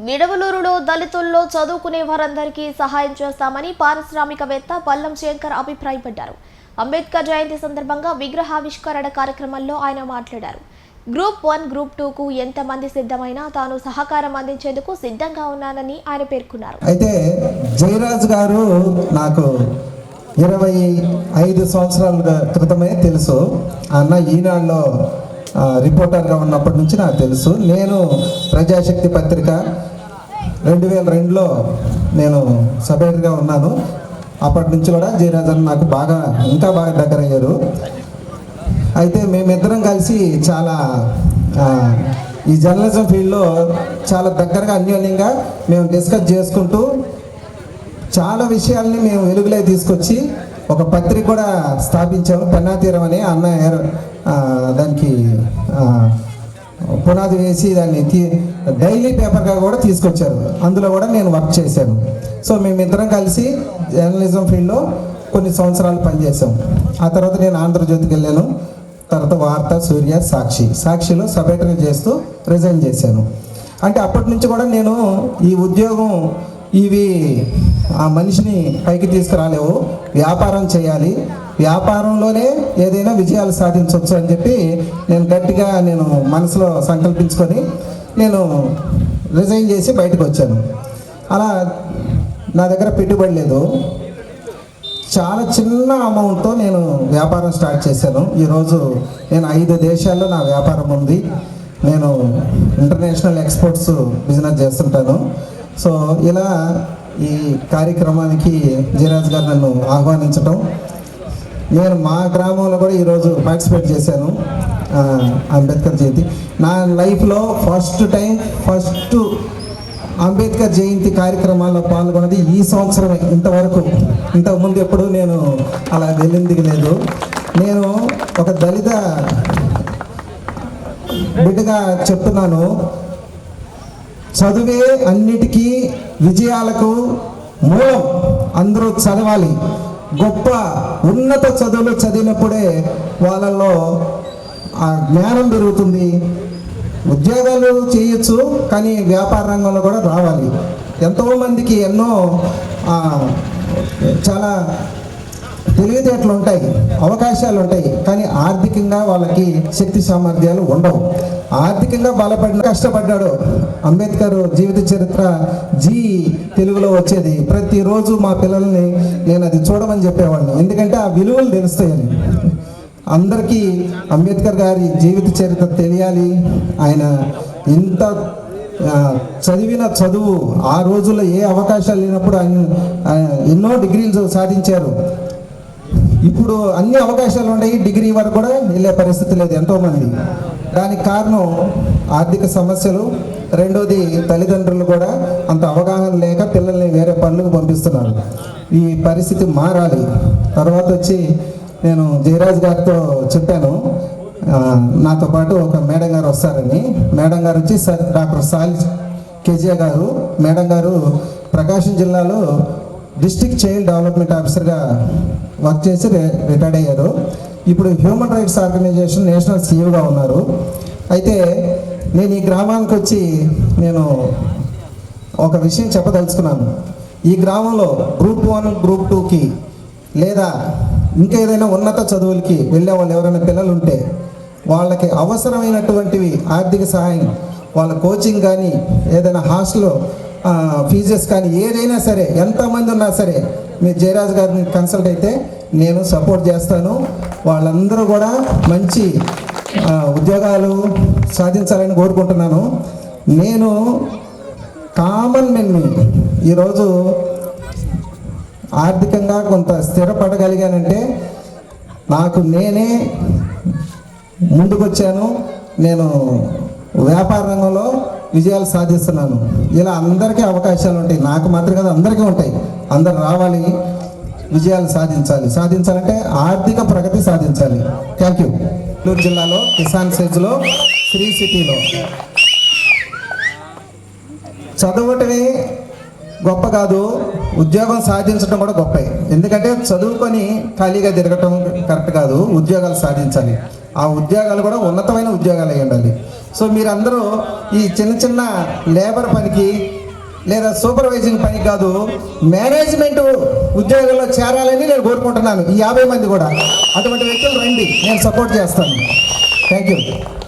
నిడవలూరులో దళితుల్లో చదువుకునే వారందరికీ సహాయం చేస్తామని పారిశ్రామికవేత్త పల్లం శంకర్ అభిప్రాయపడ్డారు. అంబేద్కర్ జయంతి సందర్భంగా విగ్రహావిష్కరణ కార్యక్రమంలో ఆయన మాట్లాడారు. గ్రూప్ 1, గ్రూప్ 2కు ఎంతమంది సిద్ధమైనా తాను సహకారం అందించేందుకు సిద్ధంగా ఉన్నానని ఆయన పేర్కొన్నారు. అయితే జయరాజ్ గారు నాకు 25 సంవత్సరాల క్రితమే తెలుసు. అన్న ఈనాడులో రిపోర్టర్గా ఉన్నప్పటి నుంచి నాకు తెలుసు. నేను ప్రజాశక్తి పత్రిక 2002లో నేను సభ్యుడిగా ఉన్నాను. అప్పటి నుంచి కూడా జయరాజ్ అన్న నాకు ఇంకా బాగా దగ్గర అయ్యారు. అయితే మేమిద్దరం కలిసి చాలా ఈ జర్నలిజం ఫీల్డ్లో చాలా దగ్గరగా అన్యోన్యంగా మేము డిస్కస్ చేసుకుంటూ చాలా విషయాల్ని మేము వెలుగులో తీసుకొచ్చి ఒక పత్రిక కూడా స్థాపించాము. పెన్నాతీరం అని అన్న దానికి పునాది వేసి దాన్ని డైలీ పేపర్గా కూడా తీసుకొచ్చారు. అందులో కూడా నేను వర్క్ చేశాను. సో మేమిద్దరం కలిసి జర్నలిజం ఫీల్డ్లో కొన్ని సంవత్సరాలు పనిచేసాం. ఆ తర్వాత నేను ఆంధ్రజ్యోతికి వెళ్ళాను. తర్వాత వార్త, సూర్య, సాక్షిలో సబ్-ఎడిటర్ చేస్తూ రిజైన్ చేశాను. అంటే అప్పటి నుంచి కూడా నేను ఈ ఉద్యోగం ఇవి ఆ మనిషిని పైకి తీసుకురాలేవు, వ్యాపారం చేయాలి, వ్యాపారంలోనే ఏదైనా విజయాలు సాధించవచ్చు అని చెప్పి నేను గట్టిగా మనసులో సంకల్పించుకొని నేను రిజైన్ చేసి బయటకు వచ్చాను. అలా నా దగ్గర పెట్టుబడి లేదు. చాలా చిన్న అమౌంట్తో నేను వ్యాపారం స్టార్ట్ చేశాను. ఈరోజు నేను 5 దేశాల్లో నా వ్యాపారం ఉంది. నేను ఇంటర్నేషనల్ ఎక్స్పోర్ట్స్ బిజినెస్ చేస్తుంటాను. సో ఇలా ఈ కార్యక్రమానికి జయరాజ్ గారు నన్ను ఆహ్వానించటం, నేను మా గ్రామంలో కూడా ఈరోజు పార్టిసిపేట్ చేశాను అంబేద్కర్ జయంతి. నా లైఫ్లో ఫస్ట్ అంబేద్కర్ జయంతి కార్యక్రమాల్లో పాల్గొన్నది ఈ సంవత్సరమే. ఇంతకుముందు ఎప్పుడు నేను అలా వెళ్ళింది లేదు. నేను ఒక దళిత బిడ్డగా చెప్తున్నాను, చదువే అన్నిటికీ విజయాలకు మూలం. అందరూ చదవాలి. గొప్ప ఉన్నత చదువులు చదివినప్పుడే వాళ్ళల్లో ఆ జ్ఞానం పెరుగుతుంది. ఉద్యోగాలు చేయొచ్చు, కానీ వ్యాపార రంగంలో కూడా రావాలి. ఎంతోమందికి ఎన్నో చాలా తెలివితేటలు ఉంటాయి, అవకాశాలు ఉంటాయి, కానీ ఆర్థికంగా వాళ్ళకి శక్తి సామర్థ్యాలు ఉండవు. ఆర్థికంగా కష్టపడ్డాడు. అంబేద్కర్ జీవిత చరిత్ర తెలుగులో వచ్చేది. ప్రతిరోజు మా పిల్లల్ని నేను అది చూడమని చెప్పేవాడిని, ఎందుకంటే ఆ విలువలు తెలుస్తాయని. అందరికీ అంబేద్కర్ గారి జీవిత చరిత్ర తెలియాలి. ఆయన ఇంత చదివిన చదువు, ఆ రోజుల్లో ఏ అవకాశాలు లేనప్పుడు ఆయన ఎన్నో డిగ్రీలు సాధించారు. ఇప్పుడు అన్ని అవకాశాలు ఉన్నాయి, డిగ్రీ వరకు కూడా వెళ్ళే పరిస్థితి లేదు ఎంతోమంది. దానికి కారణం ఆర్థిక సమస్యలు. రెండోది తల్లిదండ్రులు కూడా అంత అవగాహన లేక పిల్లల్ని వేరే పనులకు పంపిస్తున్నారు. ఈ పరిస్థితి మారాలి. తర్వాత వచ్చి నేను జయరాజ్ గారితో చెప్పాను, నాతో పాటు ఒక మేడం గారు వస్తారని. మేడం గారు వచ్చి డాక్టర్ సాలి కేజీఆ గారు. మేడం గారు ప్రకాశం జిల్లాలో డిస్ట్రిక్ట్ చైల్డ్ డెవలప్మెంట్ ఆఫీసర్గా వర్క్ చేసి రిటైర్డ్ అయ్యారు. ఇప్పుడు హ్యూమన్ రైట్స్ ఆర్గనైజేషన్ నేషనల్ సీఈఓగా ఉన్నారు. అయితే నేను ఈ గ్రామానికి వచ్చి నేను ఒక విషయం చెప్పదలుచుకున్నాను. ఈ గ్రామంలో గ్రూప్ 1, గ్రూప్ 2కి లేదా ఇంకేదైనా ఉన్నత చదువులకి వెళ్ళే వాళ్ళు ఎవరైనా పిల్లలు ఉంటే వాళ్ళకి అవసరమైనటువంటివి ఆర్థిక సహాయం, వాళ్ళ కోచింగ్ కానీ, ఏదైనా హాస్టల్లో ఫీజెస్ కానీ, ఏదైనా సరే, ఎంతమంది ఉన్నా సరే మీరు జయరాజ్ గారిని కన్సల్ట్ అయితే నేను సపోర్ట్ చేస్తాను. వాళ్ళందరూ కూడా మంచి ఉద్యోగాలు సాధించాలని కోరుకుంటున్నాను. నేను కామన్ మెన్ని ఈరోజు ఆర్థికంగా కొంత స్థిరపడగలిగానంటే నాకు నేనే ముందుకొచ్చాను. నేను వ్యాపార రంగంలో విజయాలు సాధిస్తున్నాను. ఇలా అందరికీ అవకాశాలు ఉంటాయి, నాకు మాత్రం కాదు, అందరికీ ఉంటాయి. అందరు రావాలి, విజయాలు సాధించాలంటే ఆర్థిక ప్రగతి సాధించాలి. Thank you. నెల్లూరు జిల్లాలో కిసాన్ సెజ్లో శ్రీ సిటీలో చదవటమే గొప్ప కాదు, ఉద్యోగం సాధించడం కూడా గొప్పే. ఎందుకంటే చదువుకొని ఖాళీగా తిరగటం కరెక్ట్ కాదు, ఉద్యోగాలు సాధించాలి. ఆ ఉద్యోగాలు కూడా ఉన్నతమైన ఉద్యోగాలు అయి ఉండాలి. సో మీరందరూ ఈ చిన్న చిన్న లేబర్ పనికి లేదా సూపర్వైజింగ్ పనికి కాదు, మేనేజ్మెంట్ ఉద్యోగాల్లో చేరాలని నేను కోరుకుంటున్నాను. ఈ 50 మంది కూడా అటువంటి వ్యక్తులు రండి, నేను సపోర్ట్ చేస్తాను. Thank you.